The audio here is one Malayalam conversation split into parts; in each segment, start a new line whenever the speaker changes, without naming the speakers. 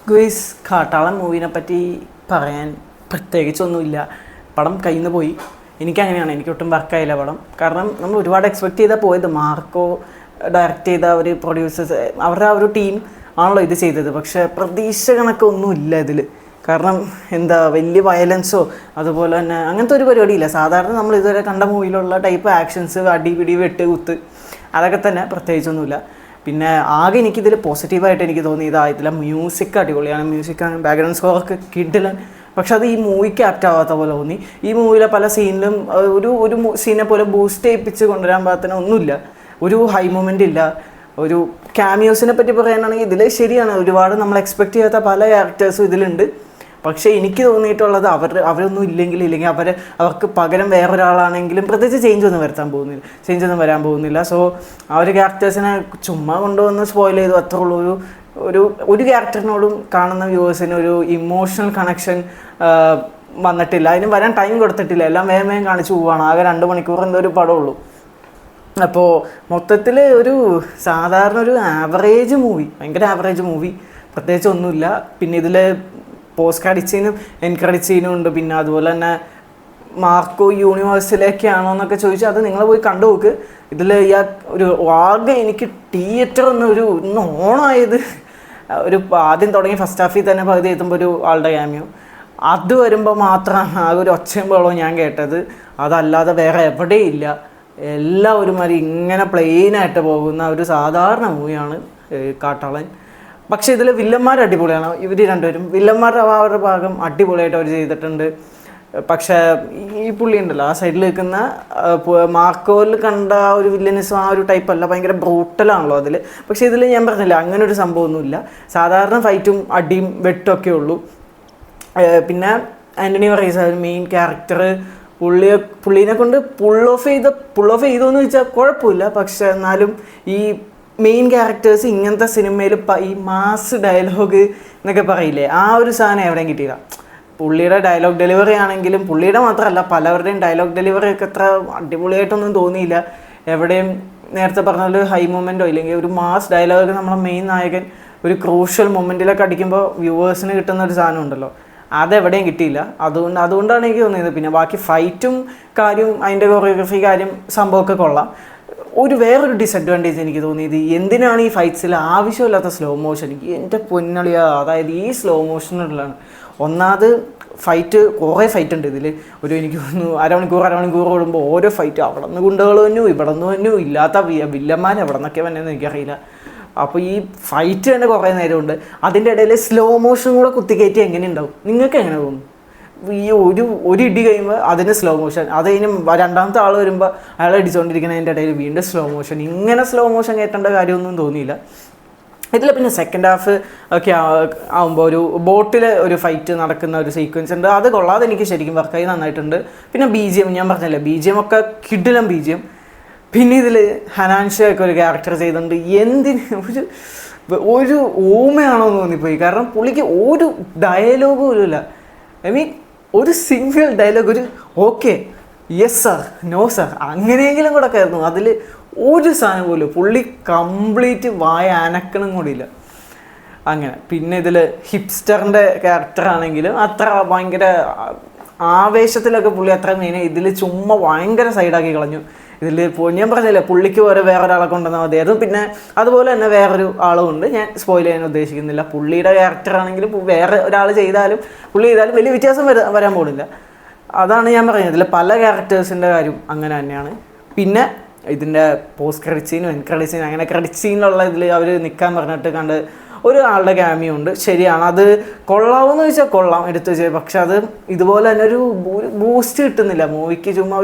ഗുയിസ് കാട്ടാളൻ മൂവിനെ പറ്റി പറയാൻ പ്രത്യേകിച്ചൊന്നുമില്ല. പടം കയ്യിൽ നിന്ന് പോയി. എനിക്കങ്ങനെയാണ്, എനിക്കൊട്ടും വർക്കായില്ല പടം. കാരണം നമ്മൾ ഒരുപാട് എക്സ്പെക്റ്റ് ചെയ്താൽ പോയത്. മാർക്കോ ഡയറക്റ്റ് ചെയ്ത ഒരു പ്രൊഡ്യൂസേഴ്സ്, അവരുടെ ആ ഒരു ടീം ആണല്ലോ ഇത് ചെയ്തത്. പക്ഷേ പ്രതീക്ഷ കണക്കൊന്നുമില്ല ഇതിൽ. കാരണം എന്താ, വലിയ വയലൻസോ അതുപോലെ തന്നെ അങ്ങനത്തെ ഒരു പരിപാടിയില്ല. സാധാരണ നമ്മൾ ഇതുവരെ കണ്ട മൂവിയിലുള്ള ടൈപ്പ് ആക്ഷൻസ്, അടി പിടി വെട്ട് കുത്ത്, അതൊക്കെ തന്നെ, പ്രത്യേകിച്ചൊന്നുമില്ല. പിന്നെ ആകെ എനിക്കിതിൽ പോസിറ്റീവായിട്ട് എനിക്ക് തോന്നിയത് ഇതിലെ മ്യൂസിക് അടിപൊളിയാണ്. മ്യൂസിക്കാണ്, ബാക്ക്ഗ്രൗണ്ട് സ്കോറൊക്കെ കിടിലൻ. പക്ഷെ അത് ഈ മൂവിക്ക് ആപ്റ്റ് ആവാത്ത പോലെ തോന്നി. ഈ മൂവിയിലെ പല സീനിലും ഒരു സീനെ പോലെ ബൂസ്റ്റ് ചെയ്യിപ്പിച്ച് കൊണ്ടുവരാൻ പാകത്തിന് ഒന്നുമില്ല. ഒരു ഹൈ മൊമെൻ്റ് ഇല്ല. ഒരു ക്യാമിയോസിനെ പറ്റി പറയാനാണെങ്കിൽ ഇതിൽ ശരിയാണ്, ഒരുപാട് നമ്മൾ എക്സ്പെക്റ്റ് ചെയ്യാത്ത പല ക്യാരക്ടേഴ്സും ഇതിലുണ്ട്. പക്ഷേ എനിക്ക് തോന്നിയിട്ടുള്ളത് അവരൊന്നും ഇല്ലെങ്കിൽ അവർക്ക് പകരം വേറൊരാളാണെങ്കിലും പ്രത്യേകിച്ച് ചേഞ്ച് ഒന്നും വരാൻ പോകുന്നില്ല. സോ ആ ഒരു ക്യാരക്ടേഴ്സിനെ ചുമ്മാ കൊണ്ടുവന്ന് സ്പോയിൽ ചെയ്തു, അത്രേ ഉള്ളൂ. ഒരു ക്യാരക്ടറിനോടും കാണുന്ന വ്യൂവേഴ്സിന് ഒരു ഇമോഷണൽ കണക്ഷൻ വന്നിട്ടില്ല. അതിന് വരാൻ ടൈം കൊടുത്തിട്ടില്ല. എല്ലാം വേഗം കാണിച്ചു പോവുകയാണ്. ആകെ 2 മണിക്കൂർ എന്തോ ഒരു പടമുള്ളൂ. അപ്പോൾ മൊത്തത്തിൽ ഒരു സാധാരണ ഒരു ആവറേജ് മൂവി, ഭയങ്കര ആവറേജ് മൂവി, പ്രത്യേകിച്ച് ഒന്നുമില്ല. പിന്നെ ഇതിൽ പോസ്റ്റ് ക്രെഡിറ്റ് സീനും എൻഡ് ക്രെഡിറ്റ് സീനും ഉണ്ട്. പിന്നെ അതുപോലെ തന്നെ മാർക്കോ യൂണിവേഴ്സിലേക്കാണോ എന്നൊക്കെ ചോദിച്ചാൽ അത് നിങ്ങൾ പോയി കണ്ടു നോക്ക്. ഇതിൽ ഒരു ആകെ എനിക്ക് തിയേറ്റർ ഒന്ന് ഓണായത് ഒരു ആദ്യം തുടങ്ങി ഫസ്റ്റ് ഹാഫിൽ തന്നെ പകുതി എത്തുമ്പോൾ ഒരു ആളുടെ ക്യാമിയോ, അത് വരുമ്പോൾ മാത്രമാണ് ആ ഒരു ഒച്ചയും ബഹളവും ഞാൻ കേട്ടത്. അതല്ലാതെ വേറെ എവിടെയില്ല. എല്ലാം ഒരുമാതിരി ഇങ്ങനെ പ്ലെയിനായിട്ട് പോകുന്ന ഒരു സാധാരണ മൂവിയാണ് കാട്ടാളൻ. പക്ഷേ ഇതിൽ വില്ലന്മാർ അടിപൊളിയാണ്. ഇവർ രണ്ടുപേരും വില്ലന്മാരുടെ അവരുടെ ഭാഗം അടിപൊളിയായിട്ട് അവർ ചെയ്തിട്ടുണ്ട്. പക്ഷേ ഈ പുള്ളി ഉണ്ടല്ലോ, ആ സൈഡിൽ നിൽക്കുന്ന മാർക്കോയിൽ കണ്ട ഒരു വില്ലനിസം ആ ഒരു ടൈപ്പ് അല്ല, ഭയങ്കര ബ്രൂട്ടലാണല്ലോ അതിൽ. പക്ഷേ ഇതിൽ ഞാൻ പറഞ്ഞില്ല, അങ്ങനെ ഒരു സംഭവമൊന്നുമില്ല. സാധാരണ ഫൈറ്റും അടിയും വെട്ടൊക്കെ ഉള്ളൂ. പിന്നെ ആൻ്റണി വർഗീസ് മെയിൻ ക്യാരക്ടർ, പുള്ളീനെ കൊണ്ട് പുൾ ഓഫ് ചെയ്തോ എന്ന് ചോദിച്ചാൽ കുഴപ്പമില്ല. പക്ഷെ എന്നാലും ഈ മെയിൻ ക്യാരക്ടേഴ്സ് ഇങ്ങനത്തെ സിനിമയിൽ ഈ മാസ് ഡയലോഗ് എന്നൊക്കെ പറയില്ലേ, ആ ഒരു സാധനം എവിടെയും കിട്ടിയില്ല. പുള്ളിയുടെ ഡയലോഗ് ഡെലിവറി ആണെങ്കിലും, പുള്ളിയുടെ മാത്രമല്ല പലവരുടെയും ഡയലോഗ് ഡെലിവറി ഒക്കെ അത്ര അടിപൊളിയായിട്ടൊന്നും തോന്നിയില്ല എവിടെയും. നേരത്തെ പറഞ്ഞ ഹൈ മൊമെൻറ്റോ ഇല്ലെങ്കിൽ ഒരു മാസ് ഡയലോഗ് നമ്മളെ മെയിൻ നായകൻ ഒരു ക്രൂഷ്യൽ മൊമെൻറ്റിലൊക്കെ അടിക്കുമ്പോൾ വ്യൂവേഴ്സിന് കിട്ടുന്ന ഒരു സാധനം ഉണ്ടല്ലോ, അതെവിടെയും കിട്ടിയില്ല. അതുകൊണ്ടാണ് എനിക്ക് തോന്നിയത്. പിന്നെ ബാക്കി ഫൈറ്റും കാര്യം, അതിൻ്റെ കൊറിയോഗ്രഫി കാര്യം സംഭവമൊക്കെ കൊള്ളാം. വേറൊരു ഡിസഡ്വാൻറ്റേജ് എനിക്ക് തോന്നിയത്, എന്തിനാണ് ഈ ഫൈറ്റ്സിൽ ആവശ്യമില്ലാത്ത സ്ലോ മോഷൻ. എൻ്റെ പൊന്നളിയാ, അതായത് ഈ സ്ലോ മോഷനുള്ളതാണ്. ഒന്നാമത് കുറേ ഫൈറ്റ് ഉണ്ട് ഇതിൽ. എനിക്ക് തോന്നുന്നു അരമണിക്കൂർ ഓടുമ്പോൾ ഓരോ ഫൈറ്റ് അവിടെ നിന്ന് ഗുണ്ടകൾ തന്നു, ഇവിടെ നിന്ന് തന്നു, ഇല്ലാത്ത വില്ലന്മാർ എവിടെ നിന്നൊക്കെ വന്നെന്ന് എനിക്കറിയില്ല. അപ്പോൾ ഈ ഫൈറ്റ് തന്നെ കുറേ നേരമുണ്ട്. അതിൻ്റെ ഇടയിൽ സ്ലോ മോഷൻ കൂടെ കുത്തിക്കയറ്റി എങ്ങനെ ഉണ്ടാവും? നിങ്ങൾക്ക് എങ്ങനെ തോന്നും? ഈ ഒരു ഇടി കഴിയുമ്പോൾ അതിന് സ്ലോ മോഷൻ, അത് കഴിഞ്ഞ് രണ്ടാമത്തെ ആൾ വരുമ്പോൾ അയാളെ അടിച്ചുകൊണ്ടിരിക്കുന്നതിൻ്റെ ഇടയിൽ വീണ്ടും സ്ലോ മോഷൻ. ഇങ്ങനെ സ്ലോ മോഷൻ കയറ്റേണ്ട കാര്യമൊന്നും തോന്നിയില്ല ഇതിൽ. പിന്നെ സെക്കൻഡ് ഹാഫ് ഒക്കെ ആകുമ്പോൾ ഒരു ബോട്ടിൽ ഒരു ഫൈറ്റ് നടക്കുന്ന ഒരു സീക്വൻസ് ഉണ്ട്, അത് കൊള്ളാതെ എനിക്ക് ശരിക്കും വർക്കായി നന്നായിട്ടുണ്ട്. പിന്നെ BGM ഞാൻ പറഞ്ഞില്ലേ, BGM ഒക്കെ കിടിലം BGM. പിന്നെ ഇതിൽ ഹനാൻഷയൊക്കെ ഒരു ക്യാരക്ടർ ചെയ്തിട്ടുണ്ട്. എന്തിന് ഒരു ഊമയാണോ എന്ന് തോന്നിപ്പോയി. കാരണം പുള്ളിക്ക് ഒരു ഡയലോഗ് പോലും ഇല്ല. ഐ മീൻ ഒരു സിംഗിൾ ഡയലോഗ്, ഒരു okay, yes sir, no sir, അങ്ങനെയെങ്കിലും കൂടെ ഒക്കെ ആയിരുന്നു. അതിൽ ഒരു സാധനം പോലും പുള്ളി കംപ്ലീറ്റ് വായ അനക്കണം കൂടിയില്ല അങ്ങനെ. പിന്നെ ഇതിൽ ഹിപ്സ്റ്ററിൻ്റെ ക്യാരക്ടറാണെങ്കിലും അത്ര ഭയങ്കര ആവേശത്തിലൊക്കെ പുള്ളി അത്ര മെയിൻ, ഇതിൽ ചുമ്മാ ഭയങ്കര സൈഡാക്കി കളഞ്ഞു. ഇതിൽ ഞാൻ പറഞ്ഞില്ലേ, പുള്ളിക്ക് വേറൊരാളെ കൊണ്ടുവന്നാൽ മതി. അതും പിന്നെ അതുപോലെ തന്നെ വേറൊരു ആളും ഉണ്ട്, ഞാൻ സ്പോയിൽ ചെയ്യാൻ ഉദ്ദേശിക്കുന്നില്ല. പുള്ളിയുടെ ക്യാരക്ടറാണെങ്കിലും വേറെ ഒരാൾ ചെയ്താലും പുള്ളി ചെയ്താലും വലിയ വ്യത്യാസം വരാൻ പോകുന്നില്ല. അതാണ് ഞാൻ പറയുന്നത്. ഇതിൽ പല ക്യാരക്ടേഴ്സിൻ്റെ കാര്യം അങ്ങനെ തന്നെയാണ്. പിന്നെ ഇതിൻ്റെ പോസ്റ്റ് ക്രെഡിറ്റ് സീനും എൻഡ് ക്രെഡിറ്റ് സീനും, അങ്ങനെ ക്രെഡിറ്റ് സീനിലുള്ള ഇതിൽ അവർ നിൽക്കാൻ പറഞ്ഞിട്ട് കണ്ട് ഒരാളുടെ ക്യാമിയോ ഉണ്ട്. ശരിയാണ്, അത് കൊള്ളാമെന്ന് ചോദിച്ചാൽ കൊള്ളാം, എടുത്തു വെച്ചാൽ. പക്ഷെ അത് ഇതുപോലെ തന്നെ ഒരു ബൂസ്റ്റ് കിട്ടുന്നില്ല മൂവിക്ക്. ചുമ്മാ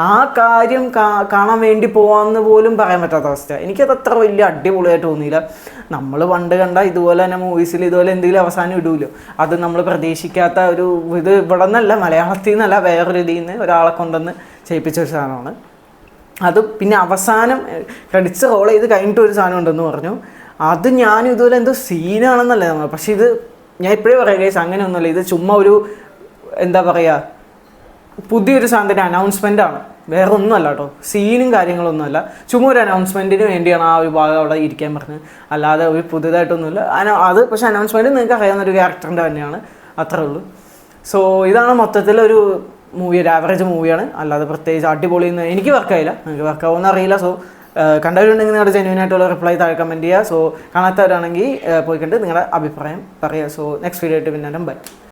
ആ കാര്യം കാണാൻ വേണ്ടി പോകാമെന്ന് പോലും പറയാൻ പറ്റാത്ത അവസ്ഥ. എനിക്കത് അത്ര വലിയ അടിപൊളിയായിട്ട് തോന്നിയില്ല. നമ്മൾ പണ്ട് കണ്ട ഇതുപോലെ തന്നെ മൂവീസിൽ ഇതുപോലെ എന്തെങ്കിലും അവസാനം ഇടുമല്ലോ, അത് നമ്മൾ പ്രതീക്ഷിക്കാത്ത ഇത് ഇവിടെ നിന്നല്ല, മലയാളത്തിൽ നിന്നല്ല, വേറൊരു ഇതിൽ നിന്ന് ഒരാളെ കൊണ്ടുവന്ന് ചെയ്യിപ്പിച്ച ഒരു സാധനമാണ് അത്. പിന്നെ അവസാനം ക്രെഡിറ്റ്സ് റോൾ ചെയ്ത് കഴിഞ്ഞിട്ട് ഒരു സാധനം ഉണ്ടെന്ന് പറഞ്ഞു. അത് ഞാനും ഇതുപോലെ എന്തോ സീനാണെന്നല്ലേ നമ്മൾ. പക്ഷേ ഇത് ഞാൻ ഇപ്പോഴേ പറയാം ഗൈസ്, അങ്ങനെയൊന്നുമല്ല. ഇത് ചുമ്മാ എന്താ പറയുക, പുതിയൊരു സാധനത്തിൻ്റെ അനൗൺസ്മെൻ്റ് ആണ്, വേറെ ഒന്നുമല്ല കേട്ടോ, സീനും കാര്യങ്ങളൊന്നുമല്ല, ചുമ്മാ ഒരു അനൗൺസ്മെൻറ്റിന് വേണ്ടിയാണ് ആ ഒരു ഭാഗം അവിടെ ഇരിക്കാൻ പറഞ്ഞത്, അല്ലാതെ ഒരു പുതുതായിട്ടൊന്നുമില്ല. അത് പക്ഷേ അനൗൺസ്മെൻറ്റ് നിങ്ങൾക്ക് അറിയാവുന്ന ഒരു ക്യാരക്ടറിൻ്റെ തന്നെയാണ്, അത്രേ ഉള്ളൂ. സോ ഇതാണ് മൊത്തത്തിലൊരു മൂവി, ഒരു ആവറേജ് മൂവിയാണ്, അല്ലാതെ പ്രത്യേകിച്ച് അടിപൊളിയെന്ന് എനിക്ക് വർക്കായില്ല, നിങ്ങൾക്ക് വർക്കാവുമെന്ന് അറിയില്ല. സോ കണ്ടവരുണ്ടെങ്കിൽ നിങ്ങളുടെ ജെന്യൂനായിട്ടുള്ള റിപ്ലൈ താഴെ കമൻറ്റ് ചെയ്യുക. സോ കാണാത്തവരാണെങ്കിൽ പോയി കണ്ട് നിങ്ങളുടെ അഭിപ്രായം പറയുക. സോ നെക്സ്റ്റ് വീഡിയോ ആയിട്ട് പിന്നെ ബൈ.